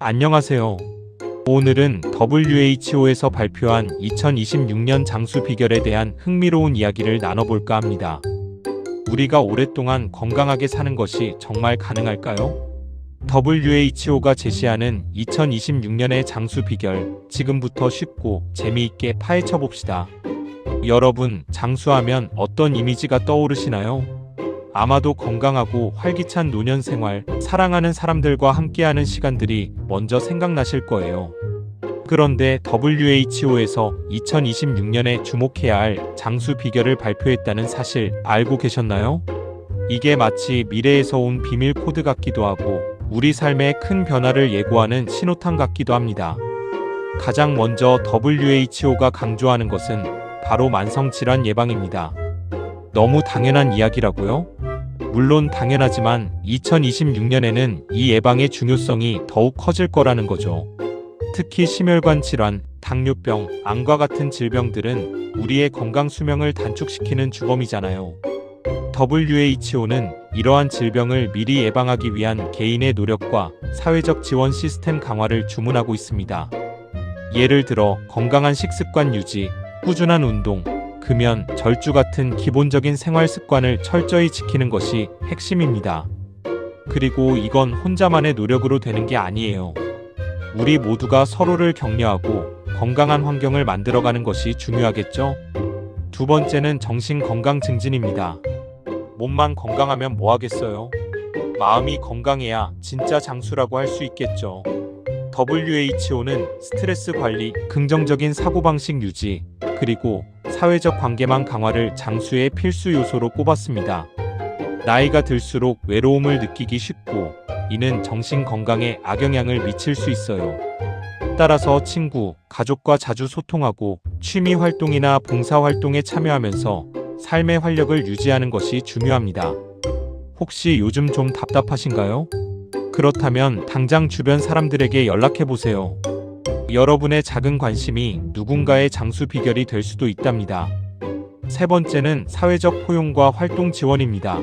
안녕하세요. 오늘은 WHO에서 발표한 2026년 장수 비결에 대한 흥미로운 이야기를 나눠볼까 합니다. 우리가 오랫동안 건강하게 사는 것이 정말 가능할까요? WHO가 제시하는 2026년의 장수 비결, 지금부터 쉽고 재미있게 파헤쳐 봅시다. 여러분, 장수하면 어떤 이미지가 떠오르시나요? 아마도 건강하고 활기찬 노년 생활, 사랑하는 사람들과 함께하는 시간들이 먼저 생각나실 거예요. 그런데 WHO에서 2026년에 주목해야 할 장수 비결을 발표했다는 사실 알고 계셨나요? 이게 마치 미래에서 온 비밀 코드 같기도 하고 우리 삶에 큰 변화를 예고하는 신호탄 같기도 합니다. 가장 먼저 WHO가 강조하는 것은 바로 만성질환 예방입니다. 너무 당연한 이야기라고요? 물론 당연하지만 2026년에는 이 예방의 중요성이 더욱 커질 거라는 거죠. 특히 심혈관 질환, 당뇨병, 암과 같은 질병들은 우리의 건강 수명을 단축시키는 주범이잖아요. WHO는 이러한 질병을 미리 예방하기 위한 개인의 노력과 사회적 지원 시스템 강화를 주문하고 있습니다. 예를 들어 건강한 식습관 유지, 꾸준한 운동, 금연, 절주 같은 기본적인 생활 습관을 철저히 지키는 것이 핵심입니다. 그리고 이건 혼자만의 노력으로 되는 게 아니에요. 우리 모두가 서로를 격려하고 건강한 환경을 만들어가는 것이 중요하겠죠? 두 번째는 정신 건강 증진입니다. 몸만 건강하면 뭐 하겠어요? 마음이 건강해야 진짜 장수라고 할 수 있겠죠. WHO는 스트레스 관리, 긍정적인 사고방식 유지, 그리고 사회적 관계망 강화를 장수의 필수 요소로 꼽았습니다. 나이가 들수록 외로움을 느끼기 쉽고 이는 정신 건강에 악영향을 미칠 수 있어요. 따라서 친구, 가족과 자주 소통하고 취미 활동이나 봉사 활동에 참여하면서 삶의 활력을 유지하는 것이 중요합니다. 혹시 요즘 좀 답답하신가요? 그렇다면 당장 주변 사람들에게 연락해보세요. 여러분의 작은 관심이 누군가의 장수 비결이 될 수도 있답니다. 세 번째는 사회적 포용과 활동 지원입니다.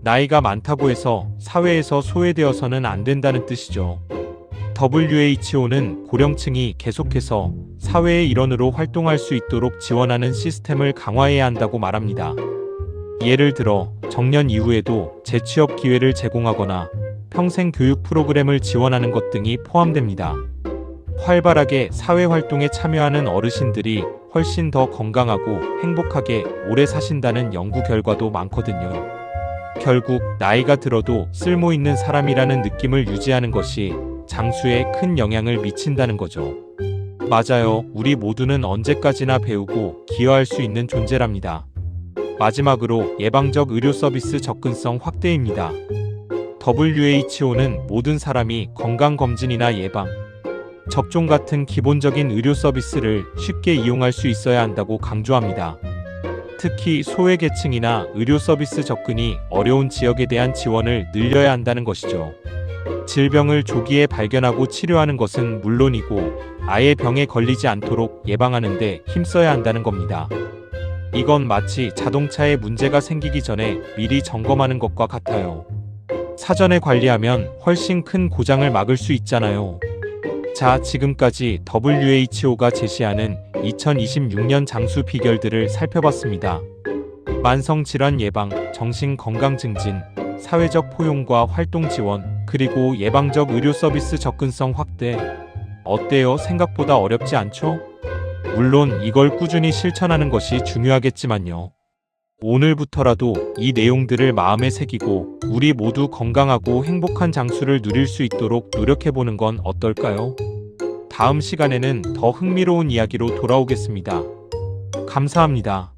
나이가 많다고 해서 사회에서 소외되어서는 안 된다는 뜻이죠. WHO는 고령층이 계속해서 사회의 일원으로 활동할 수 있도록 지원하는 시스템을 강화해야 한다고 말합니다. 예를 들어 정년 이후에도 재취업 기회를 제공하거나 평생 교육 프로그램을 지원하는 것 등이 포함됩니다. 활발하게 사회활동에 참여하는 어르신들이 훨씬 더 건강하고 행복하게 오래 사신다는 연구 결과도 많거든요. 결국 나이가 들어도 쓸모있는 사람이라는 느낌을 유지하는 것이 장수에 큰 영향을 미친다는 거죠. 맞아요. 우리 모두는 언제까지나 배우고 기여할 수 있는 존재랍니다. 마지막으로 예방적 의료 서비스 접근성 확대입니다. WHO는 모든 사람이 건강검진이나 예방, 접종 같은 기본적인 의료 서비스를 쉽게 이용할 수 있어야 한다고 강조합니다. 특히 소외계층이나 의료 서비스 접근이 어려운 지역에 대한 지원을 늘려야 한다는 것이죠. 질병을 조기에 발견하고 치료하는 것은 물론이고 아예 병에 걸리지 않도록 예방하는 데 힘써야 한다는 겁니다. 이건 마치 자동차에 문제가 생기기 전에 미리 점검하는 것과 같아요. 사전에 관리하면 훨씬 큰 고장을 막을 수 있잖아요. 자, 지금까지 WHO가 제시하는 2026년 장수 비결들을 살펴봤습니다. 만성질환 예방, 정신 건강 증진, 사회적 포용과 활동 지원, 그리고 예방적 의료 서비스 접근성 확대. 어때요? 생각보다 어렵지 않죠? 물론 이걸 꾸준히 실천하는 것이 중요하겠지만요. 오늘부터라도 이 내용들을 마음에 새기고 우리 모두 건강하고 행복한 장수를 누릴 수 있도록 노력해보는 건 어떨까요? 다음 시간에는 더 흥미로운 이야기로 돌아오겠습니다. 감사합니다.